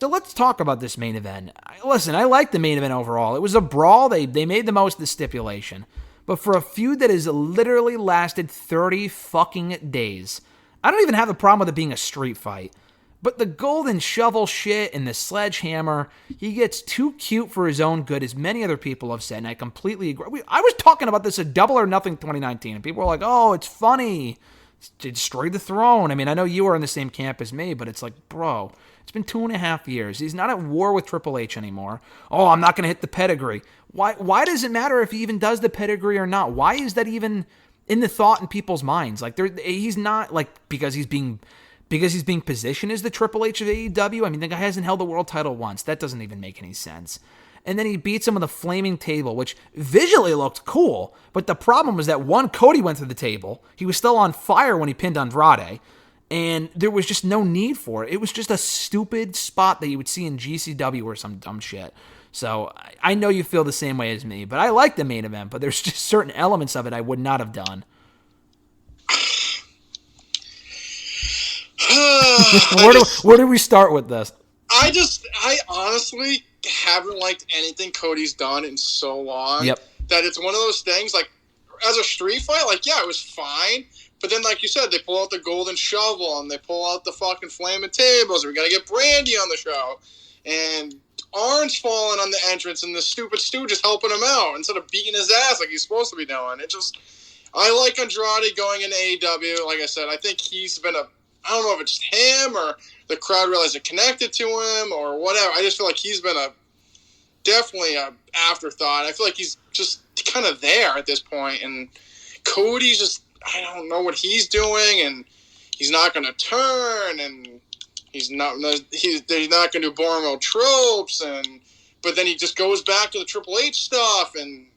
So let's talk about this main event. Listen, I like the main event overall. It was a brawl. They made the most of the stipulation. But for a feud that has literally lasted 30 fucking days, I don't even have a problem with it being a street fight. But the golden shovel shit and the sledgehammer, he gets too cute for his own good, as many other people have said, and I completely agree. I was talking about this at Double or Nothing 2019, and people were like, oh, it's funny. It destroyed the throne. I mean, I know you are in the same camp as me, but it's like, bro, it's been 2.5 years. He's not at war with Triple H anymore. Oh, I'm not going to hit the pedigree. Why does it matter if he even does the pedigree or not? Why is that even in the thought in people's minds? Like, he's not, like, because he's being positioned as the Triple H of AEW. I mean, the guy hasn't held the world title once. That doesn't even make any sense. And then he beats him with a flaming table, which visually looked cool. But the problem was that, one, Cody went through the table. He was still on fire when he pinned Andrade. And there was just no need for it. It was just a stupid spot that you would see in GCW or some dumb shit. So I know you feel the same way as me. But I like the main event. But there's just certain elements of it I would not have done. Where do we start with this? I honestly haven't liked anything Cody's done in so long. Yep. That it's one of those things, like, as a street fight, like, yeah, it was fine. But then, like you said, they pull out the golden shovel and they pull out the fucking flaming tables. We got to get Brandy on the show. And Arn's falling on the entrance and the stupid Stooge is helping him out instead of beating his ass like he's supposed to be doing. I like Andrade going into AEW. Like I said, I think he's been I don't know if it's just him or the crowd realized it connected to him or whatever. I just feel like he's been definitely an afterthought. I feel like he's just kind of there at this point. And Cody's just, I don't know what he's doing, and he's not going to turn, and he's not going to do boring old tropes, but then he just goes back to the Triple H stuff, and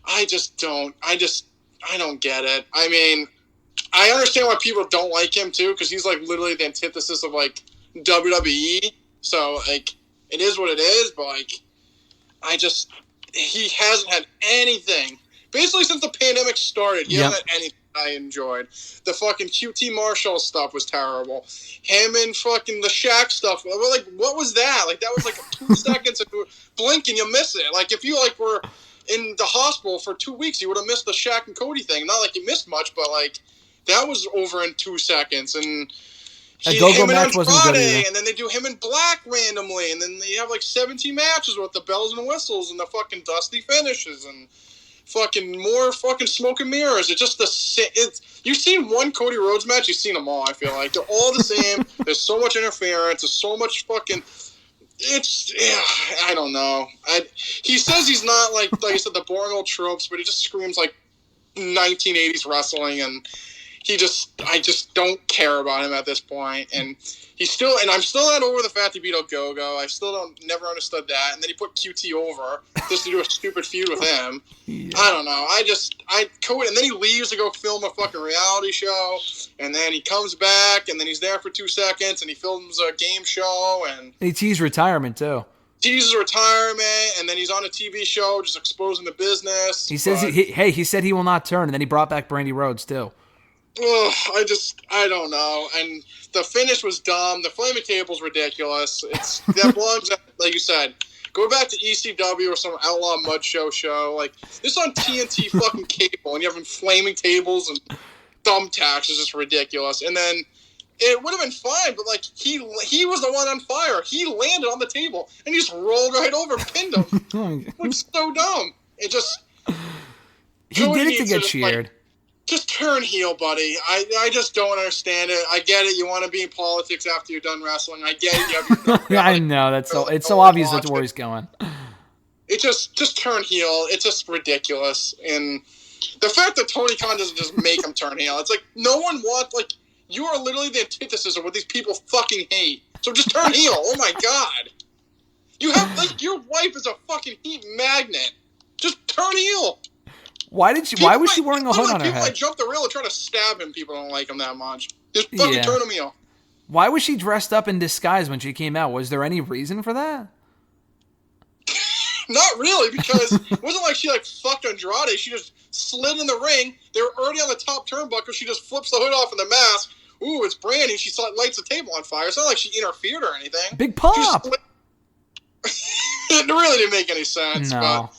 I don't get it. I mean, I understand why people don't like him too, because he's like literally the antithesis of like WWE. So like, it is what it is. But like, he hasn't had anything basically since the pandemic started. He hasn't had anything I enjoyed. The fucking QT Marshall stuff was terrible. Him and fucking the Shaq stuff. Like, what was that? Like, that was like 2 seconds. If you blink and you miss it. Like, if you like were in the hospital for 2 weeks, you would have missed the Shaq and Cody thing. Not like you missed much, but like, that was over in 2 seconds, and him and Andrade, and then they do him in black randomly, and then they have like 17 matches with the bells and whistles and the fucking dusty finishes and fucking more fucking smoke and mirrors. You've seen one Cody Rhodes match, you've seen them all. I feel like they're all the same. There's so much interference. There's so much fucking. I don't know. He says he's not like I said, the boring old tropes, but he just screams like 1980s wrestling, and I just don't care about him at this point. And I'm still not over the fact he beat Ogogo. I still never understood that. And then he put QT over just to do a stupid feud with him. Yeah. I don't know. And then he leaves to go film a fucking reality show. And then he comes back, and then he's there for 2 seconds, and he films a game show. And he teased retirement too. Teases retirement, and then he's on a TV show just exposing the business. He says, he said he will not turn, and then he brought back Brandy Rhodes too. I don't know. And the finish was dumb. The flaming table's ridiculous. That belongs, like you said, go back to ECW or some outlaw mud show. Like, this is on TNT fucking cable, and you're having flaming tables and thumbtacks. Is just ridiculous. And then it would have been fine, but like, he was the one on fire. He landed on the table, and he just rolled right over and pinned him. It was so dumb. He did it to get cheered. Like, just turn heel, buddy. I just don't understand it. I get it. You want to be in politics after you're done wrestling. I get it. You have your I know. It's so obvious that's where he's going. It just turn heel. It's just ridiculous. And the fact that Tony Khan doesn't just make him turn heel. It's like, no one wants, like, you are literally the antithesis of what these people fucking hate. So just turn heel. Oh my God. You have, like, your wife is a fucking heat magnet. Just turn heel. Why was she wearing a hood on her head? People like jump the rail and try to stab him. People don't like him that much. Just fucking turn him heel. Why was she dressed up in disguise when she came out? Was there any reason for that? Not really, because it wasn't like she like fucked Andrade. She just slid in the ring. They were already on the top turnbuckle. She just flips the hood off in the mask, ooh, it's Brandy. She lights the table on fire. It's not like she interfered or anything. Big pop. It really didn't make any sense. No. But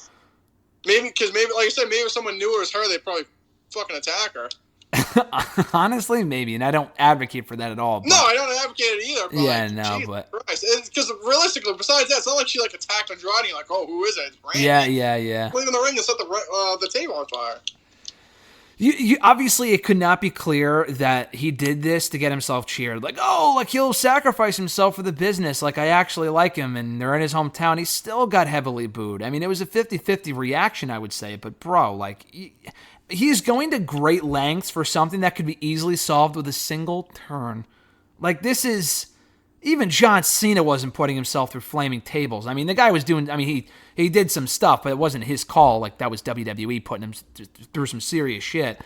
maybe, like I said, maybe if someone knew it was her, they'd probably fucking attack her. Honestly, maybe, and I don't advocate for that at all. But... No, I don't advocate it either. But yeah, no, but because realistically, besides that, it's not like she like attacked Andrade. Like, oh, who is it? It's Brandy. Yeah. Leave in the ring and set the table on fire. You obviously, it could not be clear that he did this to get himself cheered. Like, oh, like he'll sacrifice himself for the business. Like, I actually like him, and they're in his hometown. He still got heavily booed. I mean, it was a 50-50 reaction, I would say. But, bro, like, he's going to great lengths for something that could be easily solved with a single turn. Like, this is... Even John Cena wasn't putting himself through flaming tables. I mean, the guy was doing... I mean, he did some stuff, but it wasn't his call. Like, that was WWE putting him through some serious shit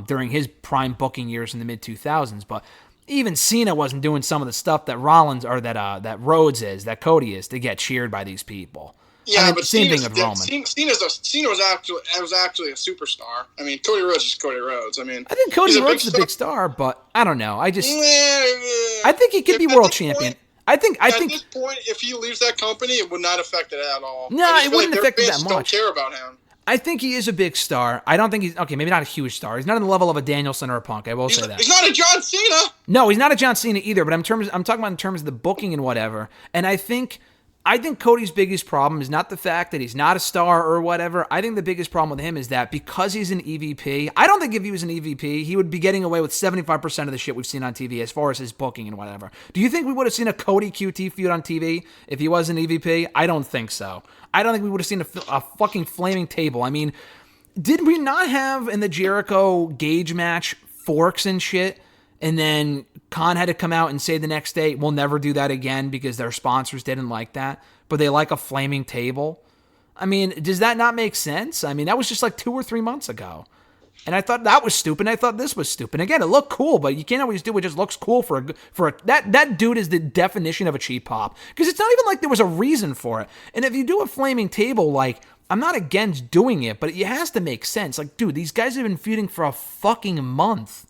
during his prime booking years in the mid-2000s. But even Cena wasn't doing some of the stuff that Rollins... or that Rhodes is, that Cody is, to get cheered by these people. Yeah, I mean, but same Cena's, thing with Roman. Cena was actually a superstar. I mean, Cody Rhodes is Cody Rhodes. I mean, I think Cody Rhodes is a big star, but I don't know. I think he could be world champion. I think at this point, if he leaves that company, it would not affect it at all. No, it wouldn't affect it that much. Don't care about him. I think he is a big star. I don't think he's maybe not a huge star. He's not on the level of a Danielson or a Punk. I will say that. He's not a John Cena. No, he's not a John Cena either. But I'm talking about in terms of the booking and whatever. And I think Cody's biggest problem is not the fact that he's not a star or whatever. I think the biggest problem with him is that because he's an EVP, I don't think if he was an EVP, he would be getting away with 75% of the shit we've seen on TV as far as his booking and whatever. Do you think we would have seen a Cody QT feud on TV if he was an EVP? I don't think so. I don't think we would have seen a fucking flaming table. I mean, did we not have in the Jericho Gage match forks and shit? And then Khan had to come out and say the next day, we'll never do that again because their sponsors didn't like that. But they like a flaming table. I mean, does that not make sense? I mean, that was just like 2 or 3 months ago. And I thought that was stupid. I thought this was stupid. Again, it looked cool, but you can't always do what just looks cool that dude is the definition of a cheap pop. Because it's not even like there was a reason for it. And if you do a flaming table, like, I'm not against doing it, but it has to make sense. Like, dude, these guys have been feuding for a fucking month.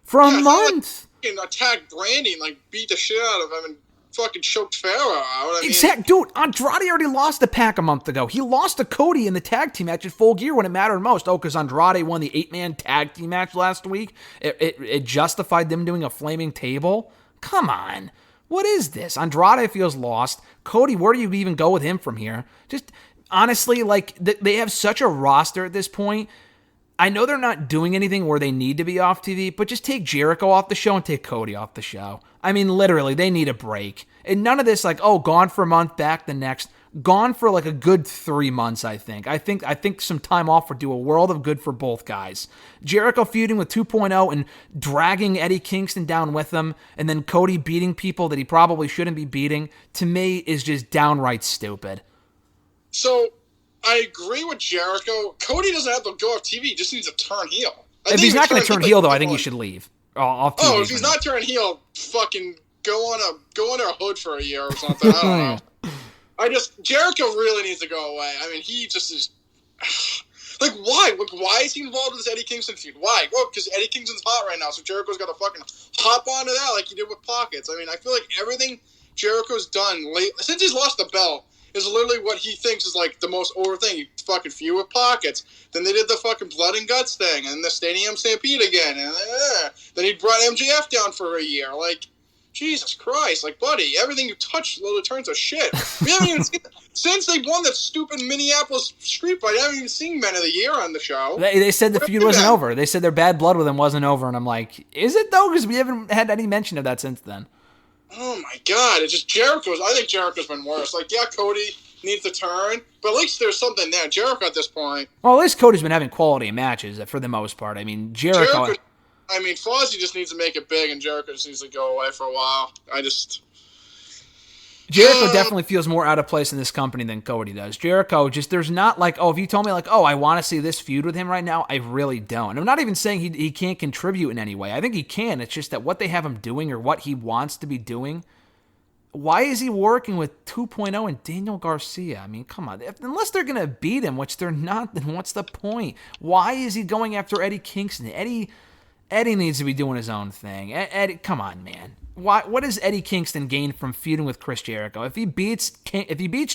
For a month. Like, attack Brandy and like beat the shit out of him and fucking choked Pharaoh out. Exactly. Dude, Andrade already lost to Pac a month ago. He lost to Cody in the tag team match at Full Gear when it mattered most. Oh, because Andrade won the 8-man tag team match last week? It justified them doing a flaming table? Come on. What is this? Andrade feels lost. Cody, where do you even go with him from here? Just, honestly, like, they have such a roster at this point. I know they're not doing anything where they need to be off TV, but just take Jericho off the show and take Cody off the show. I mean, literally, they need a break. And none of this, like, oh, gone for a month, back the next. Gone for like a good 3 months, I think. I think some time off would do a world of good for both guys. Jericho feuding with 2.0 and dragging Eddie Kingston down with him, and then Cody beating people that he probably shouldn't be beating, to me, is just downright stupid. So, I agree with Jericho. Cody doesn't have to go off TV. He just needs to turn heel. If he's not going to turn heel, though, I think he should leave. Off TV. Oh, if he's not turning heel, fucking go on a hood for a year or something. I don't know. Jericho really needs to go away. I mean, he just is... Like, why? Like, why is he involved in this Eddie Kingston feud? Why? Well, because Eddie Kingston's hot right now, so Jericho's got to fucking hop onto that like he did with Pockets. I mean, I feel like everything Jericho's done since he's lost the belt is literally what he thinks is like the most over thing. He fucking feud with Pockets. Then they did the fucking blood and guts thing, and the Stadium Stampede again, and then he brought MJF down for a year. Like, Jesus Christ, like, buddy, everything you touch literally turns to shit. We haven't even seen since they won that stupid Minneapolis street fight. I haven't even seen Men of the Year on the show. They said the feud wasn't over. They said their bad blood with him wasn't over, and I'm like, is it though? Because we haven't had any mention of that since then. Oh my God! It's just I think Jericho's been worse. Like, yeah, Cody needs to turn, but at least there's something there. Jericho at this point. Well, at least Cody's been having quality matches for the most part. I mean, Jericho Fozzy just needs to make it big, and Jericho just needs to go away for a while. Jericho definitely feels more out of place in this company than Cody does. Jericho, there's not like, if you told me like, I want to see this feud with him right now, I really don't. And I'm not even saying he can't contribute in any way. I think he can. It's just that what they have him doing or what he wants to be doing, why is he working with 2.0 and Daniel Garcia? I mean, come on. Unless they're going to beat him, which they're not, then what's the point? Why is he going after Eddie Kingston? Eddie needs to be doing his own thing. Eddie, come on, man. What does Eddie Kingston gain from feuding with Chris Jericho? If he beats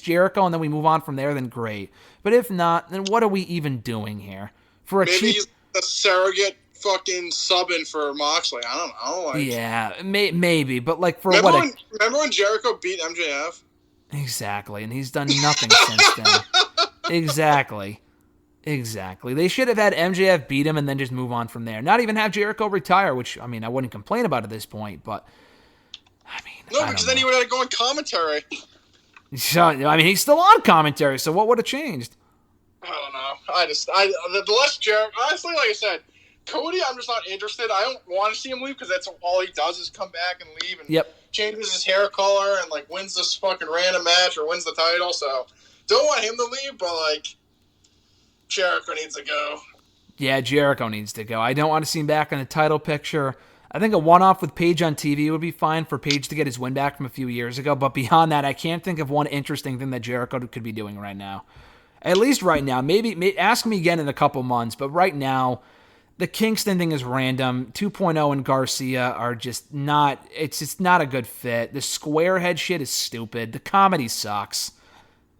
Jericho and then we move on from there, then great. But if not, then what are we even doing here? Maybe he's a surrogate fucking subbing for Moxley. I don't know. Like, yeah, maybe. But like for remember when Jericho beat MJF? Exactly, and he's done nothing since then. Exactly. They should have had MJF beat him and then just move on from there. Not even have Jericho retire, which, I mean, I wouldn't complain about at this point, but, I mean, no, because then he would have to go on commentary. So, I mean, he's still on commentary, so what would have changed? I don't know. The less Jericho, honestly, like I said, Cody, I'm just not interested. I don't want to see him leave because that's all he does is come back and leave and changes his hair color and, like, wins this fucking random match or wins the title, so don't want him to leave, but, like, Jericho needs to go. Yeah, Jericho needs to go. I don't want to see him back in the title picture. I think a one-off with Paige on TV would be fine for Paige to get his win back from a few years ago, but beyond that, I can't think of one interesting thing that Jericho could be doing right now. At least right now. Maybe ask me again in a couple months, but right now, the Kingston thing is random. 2.0 and Garcia are just not, it's just not a good fit. The squarehead shit is stupid. The comedy sucks.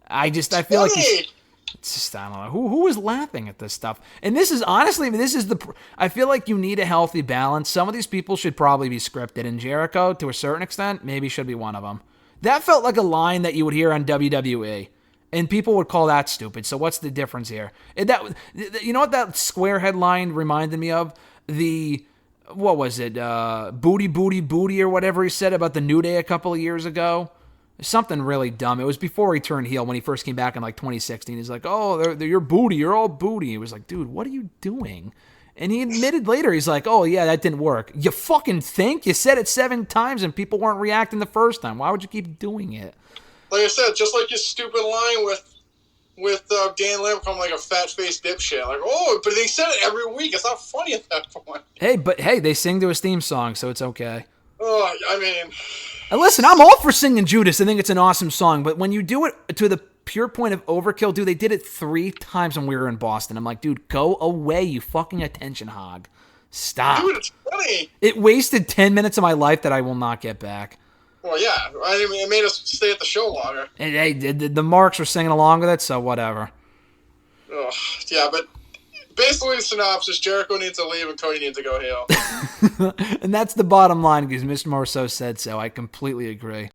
I feel like it's just, I don't know. Who is laughing at this stuff? And this is, honestly, I feel like you need a healthy balance. Some of these people should probably be scripted, and Jericho, to a certain extent, maybe should be one of them. That felt like a line that you would hear on WWE, and people would call that stupid. So what's the difference here? You know what that squarehead line reminded me of? What was it? Booty, booty, booty, or whatever he said about the New Day a couple of years ago. Something really dumb. It was before he turned heel when he first came back in like 2016. He's like, oh, they're your booty. You're all booty. He was like, dude, what are you doing? And he admitted later, he's like, oh, yeah, that didn't work. You fucking think? You said it 7 times and people weren't reacting the first time. Why would you keep doing it? Like I said, just like his stupid line with Dan Lambert becoming like a fat-faced dipshit. Like, oh, but they said it every week. It's not funny at that point. Hey, they sing to his theme song, so it's okay. Oh, I mean... And listen, I'm all for singing Judas. I think it's an awesome song. But when you do it to the pure point of overkill, dude, they did it 3 times when we were in Boston. I'm like, dude, go away, you fucking attention hog. Stop. Dude, it's funny. It wasted 10 minutes of my life that I will not get back. Well, yeah. I mean, it made us stay at the show longer. And hey, the Marks were singing along with it, so whatever. Ugh, yeah, but basically the synopsis, Jericho needs to leave and Cody needs to go heel. And that's the bottom line because Mr. Marceau said so. I completely agree.